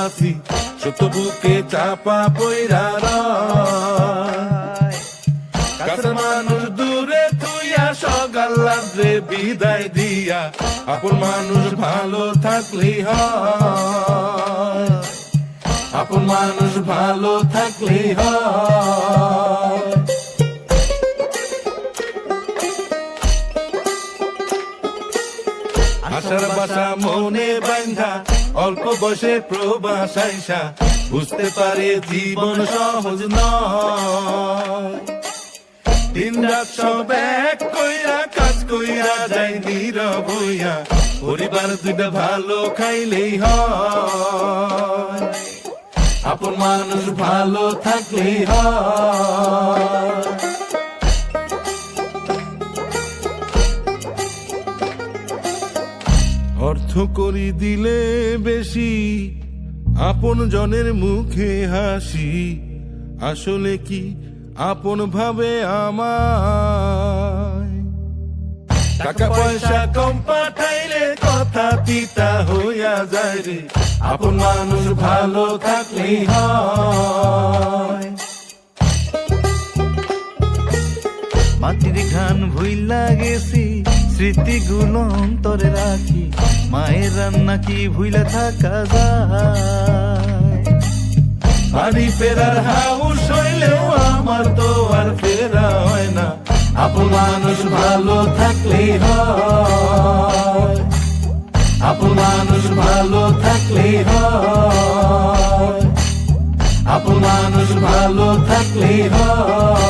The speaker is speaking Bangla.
সাথী সত্য বুকে চাপা পইরা রয়। কাছের মানুষ দূরে তুইয়া সকাল রাত্রে বিদায় দিয়া আপন মানুষ ভালো থাকলেই হয়, আপন মানুষ ভালো থাকলেই হয়। আশার বাসা মনে বান্ধা অল্প বয়সে প্রবাস আইসা বুঝতে পারে জীবন সহজ নয়। দিন রাত সব এক কইরা কাজ কইরা যায় নীরব হইয়া, পরিবার দুইটা ভালো খাইলেই হয়, আপন মানুষ ভালো থাকলেই হয়। অর্থ করি দিলে বেশি আপন জনের মুখে হাসি, আসলে কি আপন ভাবে আমায়। টাকা পয়সা কম পাঠাইলে কথা তিতা হইয়া যায় রে, আপন মানুষ ভালো থাকলেই হয়। মাটির ঘান ভুইলা গেছি স্মৃতিগুলো অন্তরে রাখি, মায়ের রান্না কি ভুইলা থাকা যায়। বাড়ি ফেরার হাউস হইলেও আমার তো আর ফেরা হয় না, আপন মানুষ ভালো থাকলেই হয়, আপন মানুষ ভালো থাকলেই হয়, আপন মানুষ ভালো থাকলেই হয়।